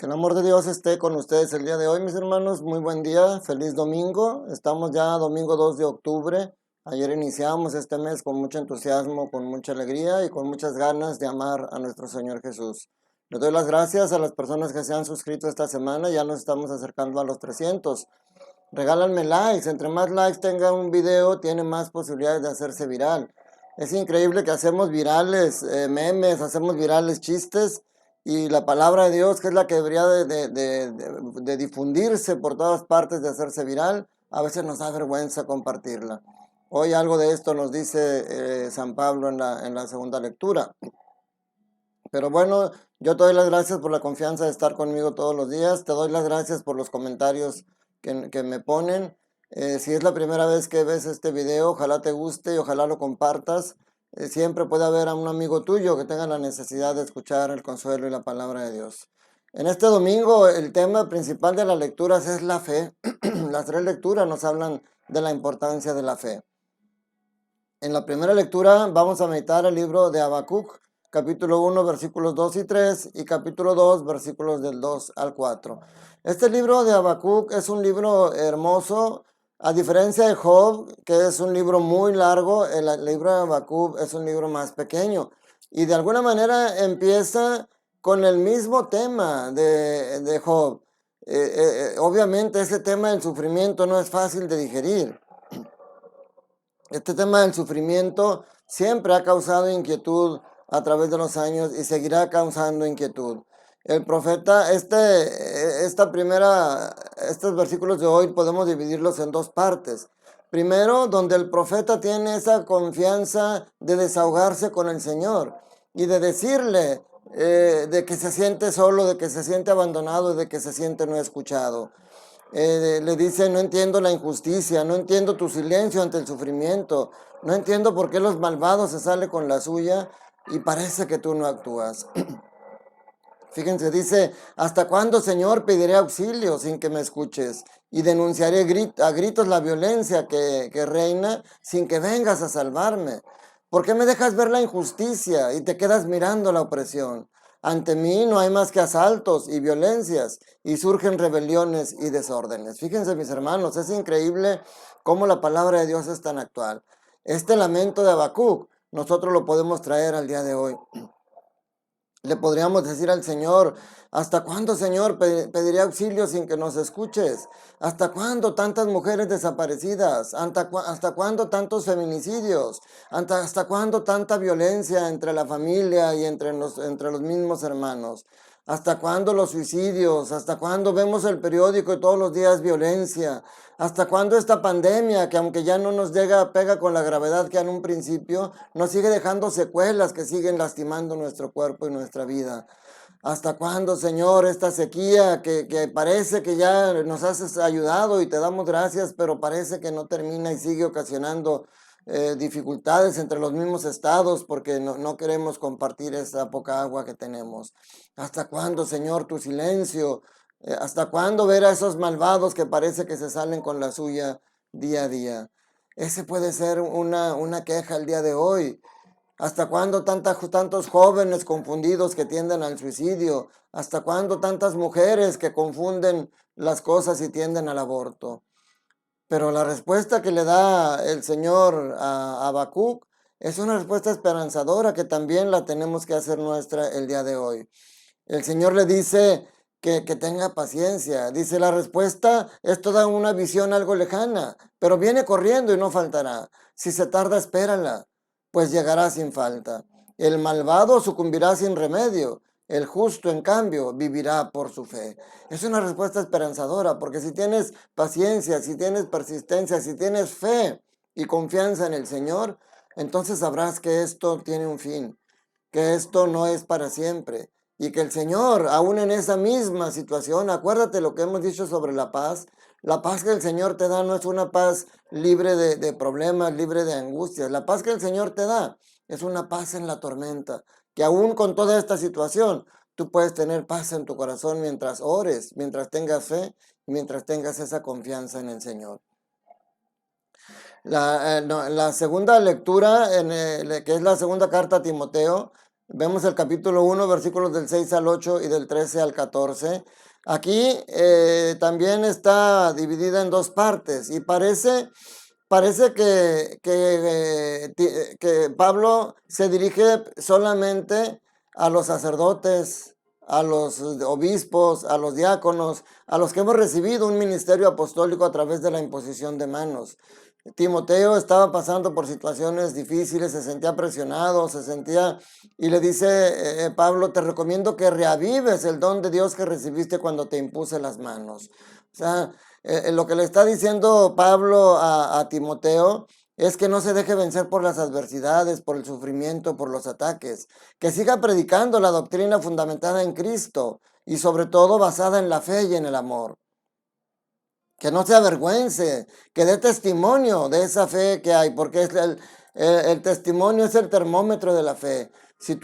Que el amor de Dios esté con ustedes el día de hoy, mis hermanos. Muy buen día, feliz domingo. Estamos ya domingo 2 de octubre. Ayer iniciamos este mes con mucho entusiasmo, con mucha alegría y con muchas ganas de amar a nuestro Señor Jesús. Le doy las gracias a las personas que se han suscrito esta semana. Ya nos estamos acercando a los 300. Regálanme likes. Entre más likes tenga un video, tiene más posibilidades de hacerse viral. Es increíble que hacemos virales memes, hacemos virales chistes y la palabra de Dios, que es la que debería de difundirse por todas partes, de hacerse viral, a veces nos da vergüenza compartirla. Hoy algo de esto nos dice San Pablo en la segunda lectura. Pero bueno, yo te doy las gracias por la confianza de estar conmigo todos los días. Te doy las gracias por los comentarios que me ponen. Si es la primera vez que ves este video, ojalá te guste y ojalá lo compartas. Siempre puede haber a un amigo tuyo que tenga la necesidad de escuchar el consuelo y la palabra de Dios. En este domingo, el tema principal de las lecturas es la fe. Las tres lecturas nos hablan de la importancia de la fe. En la primera lectura vamos a meditar el libro de Habacuc, capítulo 1, versículos 2 y 3, y capítulo 2, versículos del 2 al 4. Este libro de Habacuc es un libro hermoso, a diferencia de Job, que es un libro muy largo. El libro de Habacuc es un libro más pequeño, y de alguna manera empieza con el mismo tema de Job. Obviamente ese tema del sufrimiento no es fácil de digerir. Este tema del sufrimiento siempre ha causado inquietud a través de los años y seguirá causando inquietud. El profeta, estos versículos de hoy podemos dividirlos en dos partes. Primero, donde el profeta tiene esa confianza de desahogarse con el Señor y de decirle de que se siente solo, de que se siente abandonado, de que se siente no escuchado. Le dice: no entiendo la injusticia, no entiendo tu silencio ante el sufrimiento, no entiendo por qué los malvados se salen con la suya y parece que tú no actúas. Fíjense, dice: ¿hasta cuándo, Señor, pediré auxilio sin que me escuches? Y denunciaré a gritos la violencia que reina sin que vengas a salvarme. ¿Por qué me dejas ver la injusticia y te quedas mirando la opresión? Ante mí no hay más que asaltos y violencias y surgen rebeliones y desórdenes. Fíjense, mis hermanos, es increíble cómo la palabra de Dios es tan actual. Este lamento de Habacuc nosotros lo podemos traer al día de hoy. Le podríamos decir al Señor: ¿hasta cuándo, Señor, pediré auxilio sin que nos escuches? ¿Hasta cuándo tantas mujeres desaparecidas? ¿Hasta cuándo tantos feminicidios? ¿Hasta cuándo tanta violencia entre la familia y entre los mismos hermanos? ¿Hasta cuándo los suicidios? ¿Hasta cuándo vemos el periódico y todos los días violencia? ¿Hasta cuándo esta pandemia, que aunque ya no nos pega con la gravedad que en un principio, nos sigue dejando secuelas que siguen lastimando nuestro cuerpo y nuestra vida? ¿Hasta cuándo, Señor, esta sequía que parece que ya nos has ayudado y te damos gracias, pero parece que no termina y sigue ocasionando dificultades entre los mismos estados porque no queremos compartir esa poca agua que tenemos? ¿Hasta cuándo, Señor, tu silencio? ¿Hasta cuándo ver a esos malvados que parece que se salen con la suya día a día? Ese puede ser una queja el día de hoy. ¿Hasta cuándo tantos jóvenes confundidos que tienden al suicidio? ¿Hasta cuándo tantas mujeres que confunden las cosas y tienden al aborto? Pero la respuesta que le da el Señor a Habacuc es una respuesta esperanzadora que también la tenemos que hacer nuestra el día de hoy. El Señor le dice que tenga paciencia. Dice: la respuesta es toda una visión algo lejana, pero viene corriendo y no faltará. Si se tarda, espérala, pues llegará sin falta. El malvado sucumbirá sin remedio. El justo, en cambio, vivirá por su fe. Es una respuesta esperanzadora, porque si tienes paciencia, si tienes persistencia, si tienes fe y confianza en el Señor, entonces sabrás que esto tiene un fin, que esto no es para siempre. Y que el Señor, aún en esa misma situación, acuérdate lo que hemos dicho sobre la paz que el Señor te da no es una paz libre de problemas, libre de angustias. La paz que el Señor te da es una paz en la tormenta, que aún con toda esta situación, tú puedes tener paz en tu corazón mientras ores, mientras tengas fe y mientras tengas esa confianza en el Señor. La segunda lectura, que es la segunda carta a Timoteo, Vemos el capítulo 1, versículos del 6 al 8 y del 13 al 14. Aquí también está dividida en dos partes y parece que Pablo se dirige solamente a los sacerdotes, a los obispos, a los diáconos, a los que hemos recibido un ministerio apostólico a través de la imposición de manos. Timoteo estaba pasando por situaciones difíciles, se sentía presionado, y le dice Pablo, te recomiendo que reavives el don de Dios que recibiste cuando te impuse las manos. O sea, lo que le está diciendo Pablo a Timoteo es que no se deje vencer por las adversidades, por el sufrimiento, por los ataques, que siga predicando la doctrina fundamentada en Cristo y sobre todo basada en la fe y en el amor. Que no se avergüence, que dé testimonio de esa fe que hay, porque el testimonio es el termómetro de la fe. Si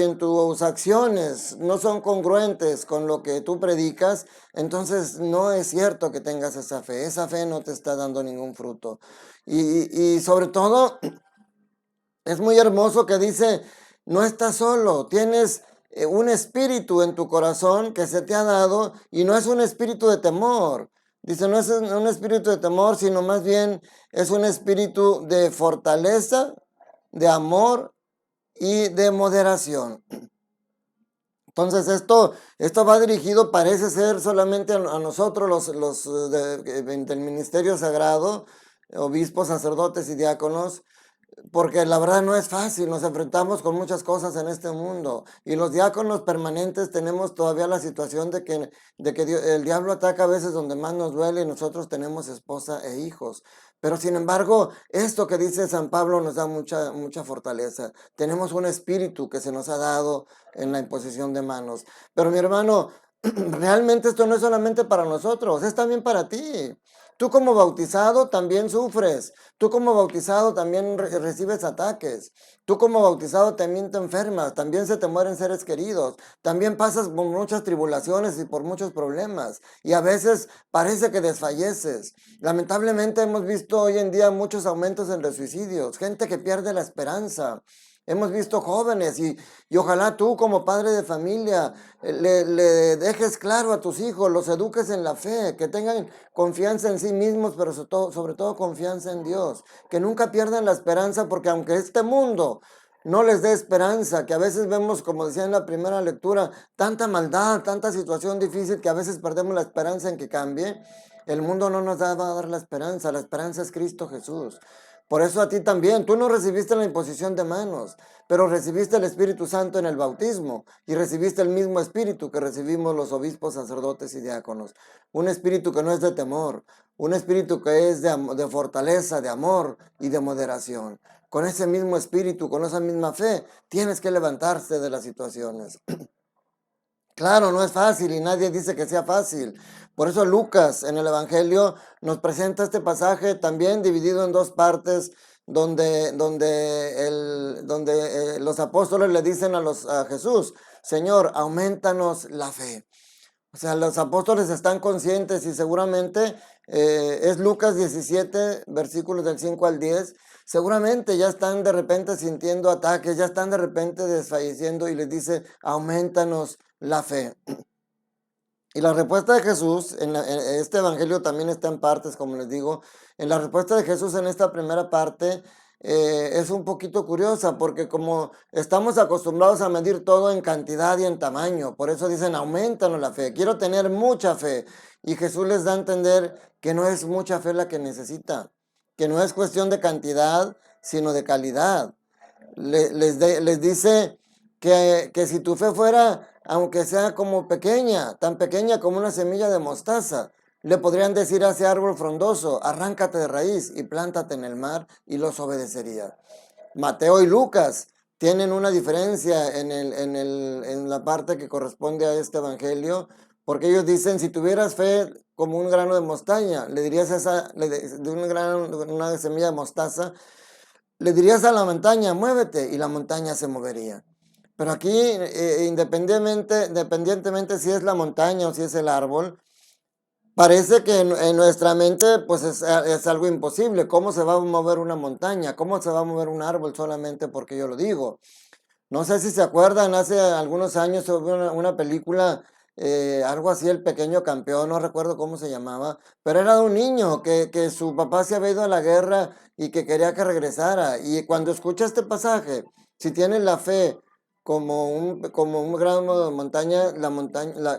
en tus acciones no son congruentes con lo que tú predicas, entonces no es cierto que tengas esa fe no te está dando ningún fruto. Y sobre todo, es muy hermoso que dice, no estás solo, tienes un espíritu en tu corazón que se te ha dado y no es un espíritu de temor. Dice, no es un espíritu de temor, sino más bien es un espíritu de fortaleza, de amor y de moderación. Entonces esto va dirigido, parece ser solamente a nosotros, del ministerio sagrado, obispos, sacerdotes y diáconos, porque la verdad no es fácil, nos enfrentamos con muchas cosas en este mundo y los diáconos permanentes tenemos todavía la situación el diablo ataca a veces donde más nos duele y nosotros tenemos esposa e hijos. Pero sin embargo, esto que dice San Pablo nos da mucha fortaleza. Tenemos un espíritu que se nos ha dado en la imposición de manos. Pero mi hermano, realmente esto no es solamente para nosotros, es también para ti. Tú como bautizado también sufres. Tú como bautizado también recibes ataques. Tú como bautizado también te enfermas. También se te mueren seres queridos. También pasas por muchas tribulaciones y por muchos problemas. Y a veces parece que desfalleces. Lamentablemente hemos visto hoy en día muchos aumentos en los suicidios. Gente que pierde la esperanza. Hemos visto jóvenes y ojalá tú como padre de familia le dejes claro a tus hijos, los eduques en la fe, que tengan confianza en sí mismos, pero sobre todo confianza en Dios, que nunca pierdan la esperanza, porque aunque este mundo no les dé esperanza, que a veces vemos, como decía en la primera lectura, tanta maldad, tanta situación difícil que a veces perdemos la esperanza en que cambie, el mundo no nos va a dar la esperanza es Cristo Jesús. Por eso a ti también, tú no recibiste la imposición de manos, pero recibiste el Espíritu Santo en el bautismo y recibiste el mismo Espíritu que recibimos los obispos, sacerdotes y diáconos. Un Espíritu que no es de temor, un Espíritu que es de fortaleza, de amor y de moderación. Con ese mismo Espíritu, con esa misma fe, tienes que levantarte de las situaciones. Claro, no es fácil y nadie dice que sea fácil. Por eso Lucas en el Evangelio nos presenta este pasaje también dividido en dos partes, donde los apóstoles le dicen a Jesús, Señor, aumentanos la fe. O sea, los apóstoles están conscientes y seguramente es Lucas 17, versículos del 5 al 10. Seguramente ya están de repente sintiendo ataques, ya están de repente desfalleciendo y les dice, aumentanos la fe. Y la respuesta de Jesús, en este evangelio también está en partes, como les digo, en la respuesta de Jesús en esta primera parte es un poquito curiosa, porque como estamos acostumbrados a medir todo en cantidad y en tamaño, por eso dicen, aumentanos la fe, quiero tener mucha fe. Y Jesús les da a entender que no es mucha fe la que necesita, que no es cuestión de cantidad, sino de calidad. Les dice que si tu fe fuera, aunque sea como pequeña, tan pequeña como una semilla de mostaza, le podrían decir a ese árbol frondoso, arráncate de raíz y plántate en el mar y los obedecería. Mateo y Lucas tienen una diferencia en la parte que corresponde a este evangelio, porque ellos dicen, si tuvieras fe como un grano de mostaza, le dirías una semilla de mostaza, le dirías a la montaña, muévete, y la montaña se movería. Pero aquí, independientemente si es la montaña o si es el árbol, parece que en nuestra mente pues es algo imposible. ¿Cómo se va a mover una montaña? ¿Cómo se va a mover un árbol solamente porque yo lo digo? No sé si se acuerdan, hace algunos años hubo una película, algo así, El Pequeño Campeón, no recuerdo cómo se llamaba, pero era de un niño que su papá se había ido a la guerra y que quería que regresara. Y cuando escucha este pasaje, si tienes la fe como un grano de montaña,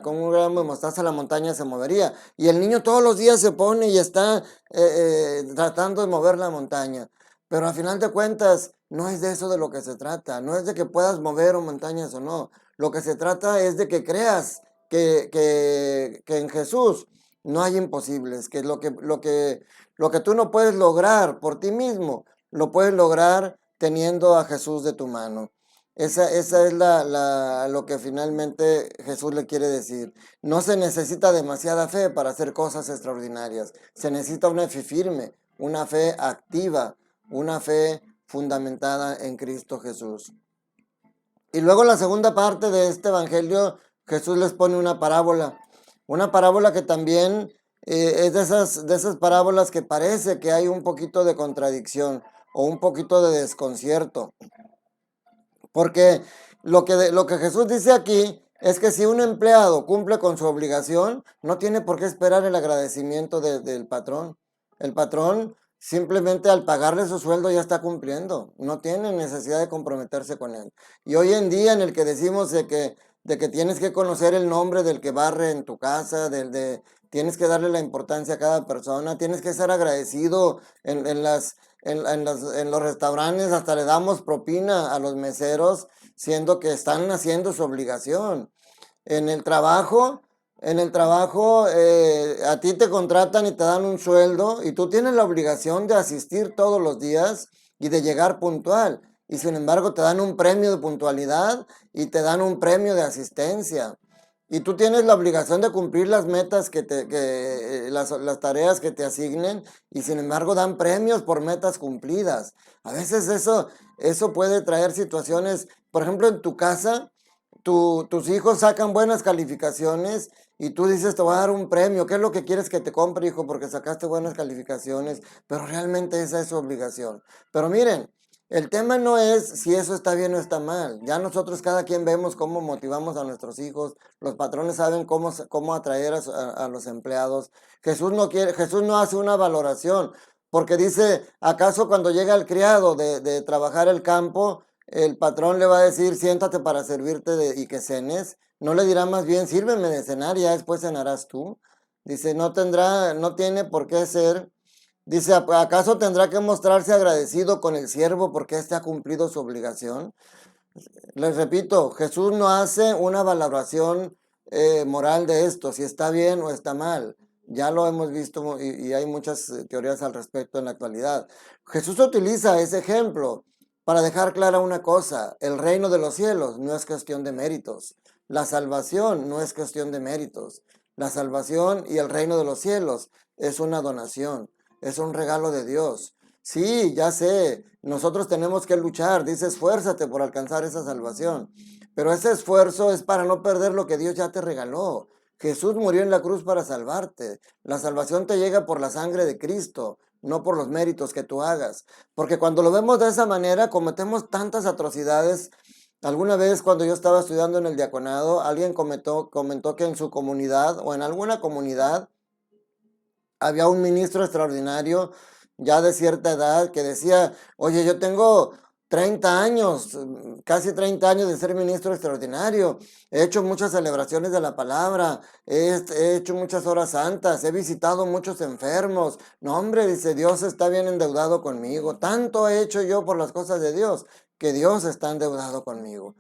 con un grano de mostaza la montaña se movería. Y el niño todos los días se pone y está tratando de mover la montaña. Pero al final de cuentas, no es de eso de lo que se trata, no es de que puedas mover o montañas o no. Lo que se trata es de que creas que en Jesús no hay imposibles, que lo que tú no puedes lograr por ti mismo, lo puedes lograr teniendo a Jesús de tu mano. Esa es lo que finalmente Jesús le quiere decir. No se necesita demasiada fe para hacer cosas extraordinarias. Se necesita una fe firme, una fe activa, una fe fundamentada en Cristo Jesús. Y luego la segunda parte de este evangelio, Jesús les pone una parábola que también es de esas parábolas que parece que hay un poquito de contradicción o un poquito de desconcierto. Porque lo que Jesús dice aquí es que si un empleado cumple con su obligación, no tiene por qué esperar el agradecimiento del patrón. El patrón simplemente al pagarle su sueldo ya está cumpliendo, no tiene necesidad de comprometerse con él. Y hoy en día en el que decimos de que tienes que conocer el nombre del que barre en tu casa, tienes que darle la importancia a cada persona, tienes que ser agradecido en los restaurantes, hasta le damos propina a los meseros, siendo que están haciendo su obligación. En el trabajo, a ti te contratan y te dan un sueldo y tú tienes la obligación de asistir todos los días y de llegar puntual. Y sin embargo te dan un premio de puntualidad y te dan un premio de asistencia. Y tú tienes la obligación de cumplir las metas las tareas que te asignen y sin embargo dan premios por metas cumplidas. A veces eso puede traer situaciones, por ejemplo, en tu casa, tus hijos sacan buenas calificaciones y tú dices, te voy a dar un premio. ¿Qué es lo que quieres que te compre, hijo? Porque sacaste buenas calificaciones, pero realmente esa es su obligación. Pero miren, el tema no es si eso está bien o está mal. Ya nosotros cada quien vemos cómo motivamos a nuestros hijos. Los patrones saben cómo atraer a los empleados. Jesús no hace una valoración, porque dice, ¿acaso cuando llega el criado de trabajar el campo, el patrón le va a decir, siéntate para servirte y que cenes? No le dirá más bien, sírveme de cenar y ya después cenarás tú. Dice, no tiene por qué ser. Dice, ¿acaso tendrá que mostrarse agradecido con el siervo porque éste ha cumplido su obligación? Les repito, Jesús no hace una valoración moral de esto, si está bien o está mal. Ya lo hemos visto y hay muchas teorías al respecto en la actualidad. Jesús utiliza ese ejemplo para dejar clara una cosa: el reino de los cielos no es cuestión de méritos. La salvación no es cuestión de méritos. La salvación y el reino de los cielos es una donación, es un regalo de Dios. Sí, ya sé, nosotros tenemos que luchar, dice, esfuérzate por alcanzar esa salvación, pero ese esfuerzo es para no perder lo que Dios ya te regaló. Jesús murió en la cruz para salvarte. La salvación te llega por la sangre de Cristo, no por los méritos que tú hagas. Porque cuando lo vemos de esa manera, cometemos tantas atrocidades. Alguna vez cuando yo estaba estudiando en el diaconado, alguien comentó que en su comunidad o en alguna comunidad había un ministro extraordinario ya de cierta edad que decía, oye, yo tengo 30 años, casi 30 años de ser ministro extraordinario, he hecho muchas celebraciones de la palabra, he hecho muchas horas santas, he visitado muchos enfermos. No, hombre, dice, Dios está bien endeudado conmigo, tanto he hecho yo por las cosas de Dios, que Dios está endeudado conmigo.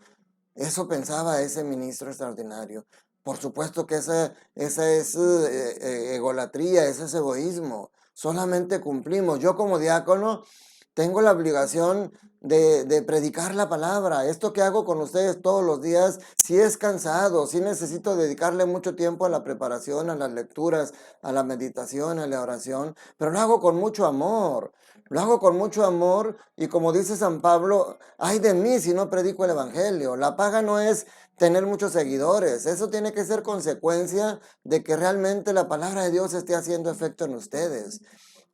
Eso pensaba ese ministro extraordinario. Por supuesto que esa es egolatría, ese es egoísmo. Solamente cumplimos. Yo como diácono tengo la obligación de predicar la palabra. Esto que hago con ustedes todos los días, sí es cansado, sí necesito dedicarle mucho tiempo a la preparación, a las lecturas, a la meditación, a la oración, pero lo hago con mucho amor. Lo hago con mucho amor y como dice San Pablo, ay de mí si no predico el evangelio. La paga no es tener muchos seguidores, eso tiene que ser consecuencia de que realmente la palabra de Dios esté haciendo efecto en ustedes.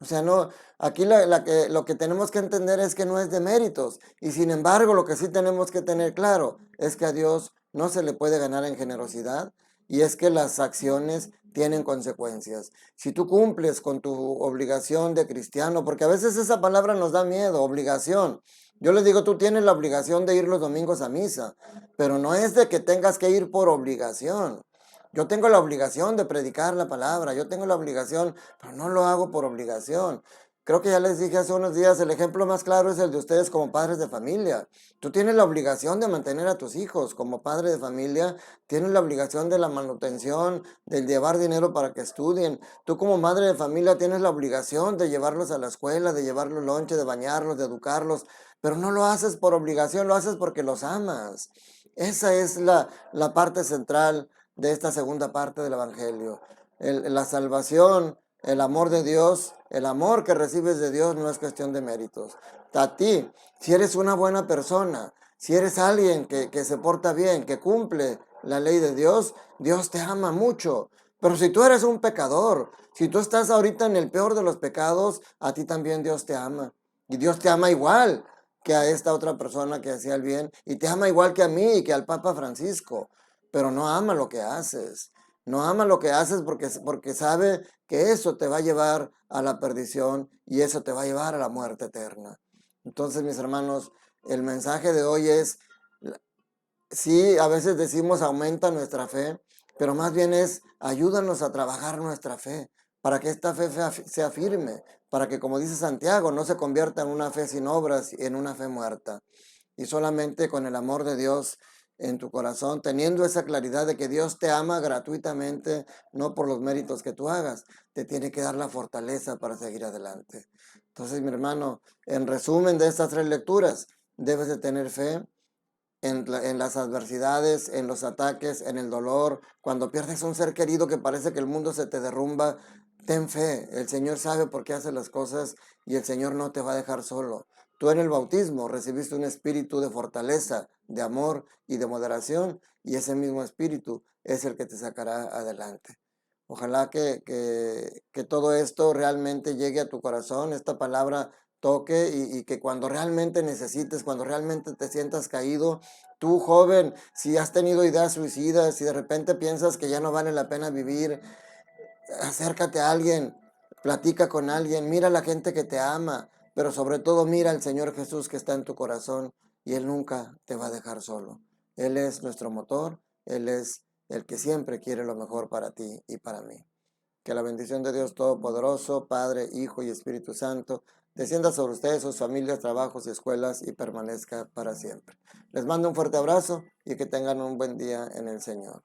O sea, no, aquí lo que tenemos que entender es que no es de méritos. Y sin embargo, lo que sí tenemos que tener claro es que a Dios no se le puede ganar en generosidad y es que las acciones tienen consecuencias. Si tú cumples con tu obligación de cristiano, porque a veces esa palabra nos da miedo, obligación. Yo les digo, tú tienes la obligación de ir los domingos a misa, pero no es de que tengas que ir por obligación. Yo tengo la obligación de predicar la palabra, yo tengo la obligación, pero no lo hago por obligación. Creo que ya les dije hace unos días, el ejemplo más claro es el de ustedes como padres de familia. Tú tienes la obligación de mantener a tus hijos como padre de familia, tienes la obligación de la manutención, de llevar dinero para que estudien. Tú como madre de familia tienes la obligación de llevarlos a la escuela, de llevarlos lonche, de bañarlos, de educarlos, pero no lo haces por obligación, lo haces porque los amas. Esa es la parte central de esta segunda parte del Evangelio. La salvación, el amor de Dios, el amor que recibes de Dios no es cuestión de méritos. A ti, si eres una buena persona, si eres alguien que se porta bien, que cumple la ley de Dios, Dios te ama mucho. Pero si tú eres un pecador, si tú estás ahorita en el peor de los pecados, a ti también Dios te ama. Y Dios te ama igual que a esta otra persona que hacía el bien, y te ama igual que a mí y que al Papa Francisco, pero no ama lo que haces. No ama lo que haces porque sabe que eso te va a llevar a la perdición y eso te va a llevar a la muerte eterna. Entonces, mis hermanos, el mensaje de hoy es, sí, a veces decimos aumenta nuestra fe, pero más bien es ayúdanos a trabajar nuestra fe, para que esta fe sea firme, para que, como dice Santiago, no se convierta en una fe sin obras y en una fe muerta. Y solamente con el amor de Dios en tu corazón, teniendo esa claridad de que Dios te ama gratuitamente, no por los méritos que tú hagas, te tiene que dar la fortaleza para seguir adelante. Entonces, mi hermano, en resumen de estas tres lecturas, debes de tener fe en las adversidades, en los ataques, en el dolor, cuando pierdes un ser querido que parece que el mundo se te derrumba. Ten fe, el Señor sabe por qué hace las cosas y el Señor no te va a dejar solo. Tú en el bautismo recibiste un espíritu de fortaleza, de amor y de moderación, y ese mismo espíritu es el que te sacará adelante. Ojalá que todo esto realmente llegue a tu corazón, esta palabra toque y que cuando realmente necesites, cuando realmente te sientas caído, tú joven, si has tenido ideas suicidas, si de repente piensas que ya no vale la pena vivir, acércate a alguien, platica con alguien, mira a la gente que te ama, pero sobre todo mira al Señor Jesús que está en tu corazón y Él nunca te va a dejar solo. Él es nuestro motor, Él es el que siempre quiere lo mejor para ti y para mí. Que la bendición de Dios Todopoderoso, Padre, Hijo y Espíritu Santo, descienda sobre ustedes, sus familias, trabajos y escuelas y permanezca para siempre. Les mando un fuerte abrazo y que tengan un buen día en el Señor.